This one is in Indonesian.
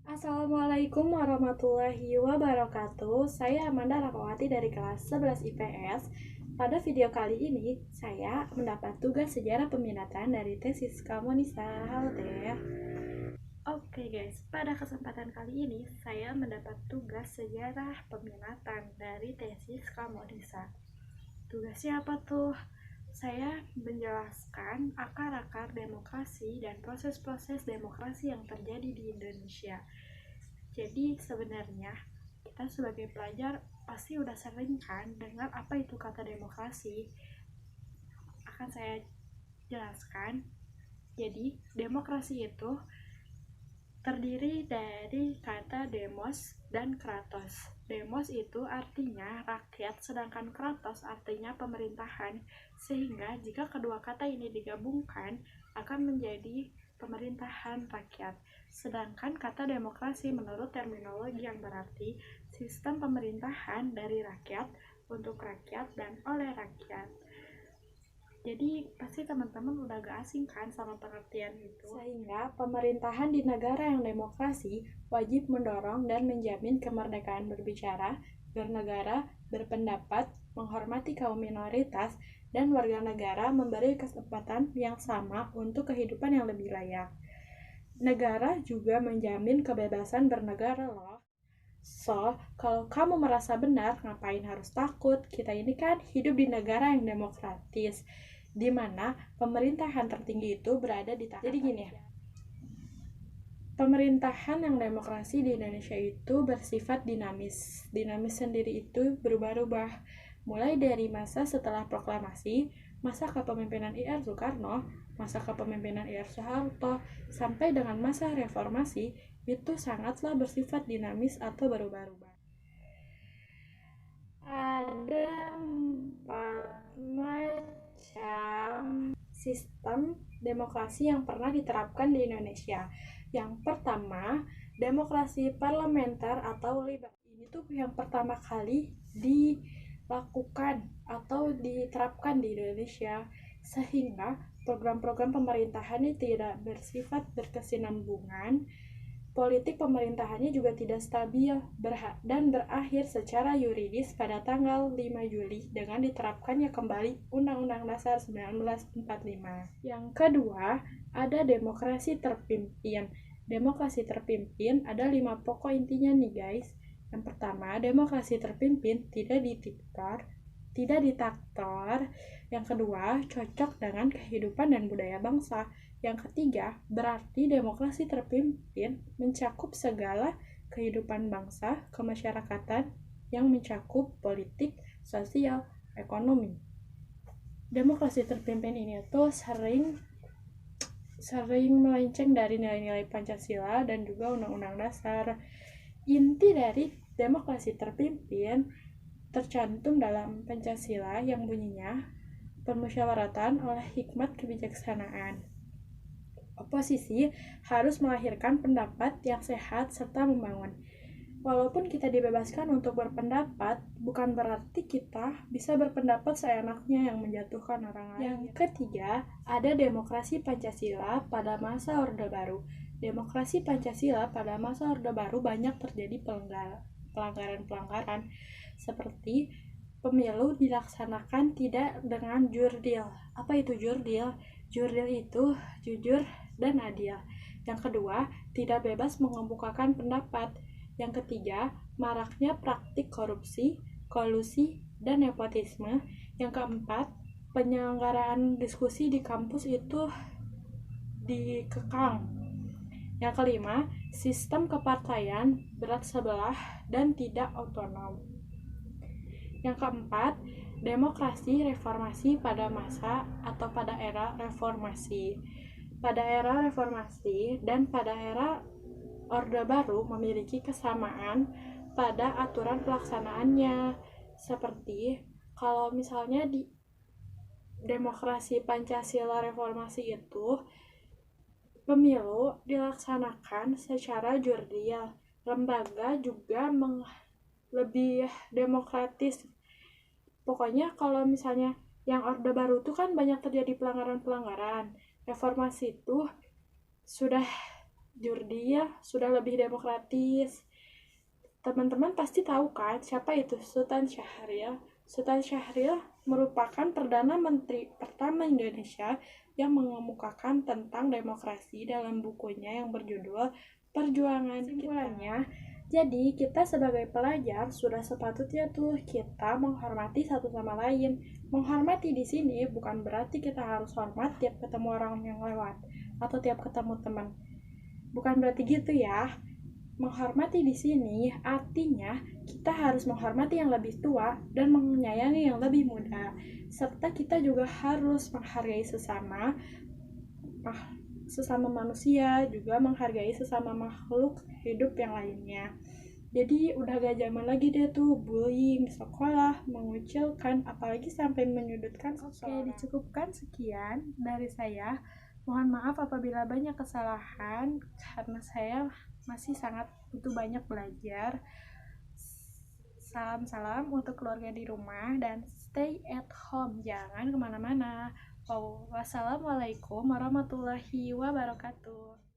Assalamualaikum warahmatullahi wabarakatuh. Saya Amanda Rakawati dari kelas 11 IPS. Pada video kali ini, saya mendapat tugas sejarah peminatan dari tesis kamu Nisa. Halo Teh. Oke guys, pada kesempatan kali ini saya mendapat tugas sejarah peminatan dari tesis kamu Nisa. Tugasnya apa tuh? Saya menjelaskan akar-akar demokrasi dan proses-proses demokrasi yang terjadi di Indonesia. Jadi sebenarnya kita sebagai pelajar pasti udah sering kan dengar apa itu kata demokrasi. Akan saya jelaskan. Jadi demokrasi itu terdiri dari kata demos dan kratos. Demos itu artinya rakyat, sedangkan kratos artinya pemerintahan. Sehingga jika kedua kata ini digabungkan akan menjadi pemerintahan rakyat. Sedangkan kata demokrasi menurut terminologi yang berarti sistem pemerintahan dari rakyat, untuk rakyat, dan oleh rakyat. Jadi pasti teman-teman udah gak asing kan sama pengertian itu. Sehingga pemerintahan di negara yang demokrasi wajib mendorong dan menjamin kemerdekaan berbicara, bernegara, berpendapat, menghormati kaum minoritas, dan warga negara memberi kesempatan yang sama untuk kehidupan yang lebih layak. Negara juga menjamin kebebasan bernegara loh. So, kalau kamu merasa benar, ngapain harus takut? Kita ini kan hidup di negara yang demokratis, di mana pemerintahan tertinggi itu berada di tangan. Jadi gini ya, pemerintahan yang demokrasi di Indonesia itu bersifat dinamis. Dinamis sendiri itu berubah-ubah, mulai dari masa setelah proklamasi, masa kepemimpinan I.R. Soekarno, masa kepemimpinan I.R. Soeharto, sampai dengan masa reformasi, itu sangatlah bersifat dinamis atau berubah-ubah. Ada 4 macam sistem demokrasi yang pernah diterapkan di Indonesia. Yang pertama, demokrasi parlementer atau liberal. Ini tuh yang pertama kali dilakukan atau diterapkan di Indonesia, sehingga program-program pemerintahannya tidak bersifat berkesinambungan. Politik pemerintahannya juga tidak stabil dan berakhir secara yuridis pada tanggal 5 Juli dengan diterapkannya kembali Undang-Undang Dasar 1945. Yang kedua, ada demokrasi terpimpin. Demokrasi terpimpin ada 5 pokok intinya nih guys. Yang pertama, demokrasi terpimpin tidak diktator. Yang kedua, cocok dengan kehidupan dan budaya bangsa. Yang ketiga, berarti demokrasi terpimpin mencakup segala kehidupan bangsa, kemasyarakatan yang mencakup politik, sosial, ekonomi. Demokrasi terpimpin ini tuh sering melenceng dari nilai-nilai Pancasila dan juga Undang-Undang Dasar. Inti dari demokrasi terpimpin tercantum dalam Pancasila yang bunyinya permusyawaratan oleh hikmat kebijaksanaan. Oposisi harus melahirkan pendapat yang sehat serta membangun. Walaupun kita dibebaskan untuk berpendapat, bukan berarti kita bisa berpendapat seenaknya yang menjatuhkan orang lain. Yang ketiga, ada demokrasi Pancasila pada masa Orde Baru. Demokrasi Pancasila pada masa Orde Baru banyak terjadi pelanggaran-pelanggaran, seperti pemilu dilaksanakan tidak dengan jurdil. Apa itu jurdil? Jurdil itu jujur dan adil. Yang kedua, tidak bebas mengemukakan pendapat. Yang ketiga, maraknya praktik korupsi, kolusi, dan nepotisme. Yang keempat, penyelenggaraan diskusi di kampus itu dikekang. Yang kelima, sistem kepartaian berat sebelah dan tidak otonom. Yang keempat, demokrasi reformasi pada masa atau pada era reformasi. Pada era reformasi dan pada era Orde Baru memiliki kesamaan pada aturan pelaksanaannya. Seperti kalau misalnya di demokrasi Pancasila reformasi itu pemilu dilaksanakan secara jurdil. Lembaga juga lebih demokratis. Pokoknya kalau misalnya yang Orde Baru itu kan banyak terjadi pelanggaran-pelanggaran. Reformasi itu sudah jurdi ya sudah lebih demokratis. Teman-teman pasti tahu kan siapa itu Sultan Syahrir. Sultan Syahrir merupakan Perdana Menteri pertama Indonesia yang mengemukakan tentang demokrasi dalam bukunya yang berjudul Perjuangan Simpulannya. Jadi kita sebagai pelajar sudah sepatutnya tuh kita menghormati satu sama lain. Menghormati di sini bukan berarti kita harus hormat tiap ketemu orang yang lewat atau tiap ketemu teman. Bukan berarti gitu ya. Menghormati di sini artinya kita harus menghormati yang lebih tua dan menyayangi yang lebih muda. Serta kita juga harus menghargai sesama manusia, juga menghargai sesama makhluk hidup yang lainnya. Jadi udah gak zaman lagi deh tuh bullying di sekolah, mengucilkan, apalagi sampai menyudutkan seseorang. Oke, dicukupkan sekian dari saya. Mohon maaf apabila banyak kesalahan karena saya masih sangat butuh banyak belajar. Salam-salam untuk keluarga di rumah dan stay at home, jangan kemana-mana. Wassalamualaikum warahmatullahi wabarakatuh.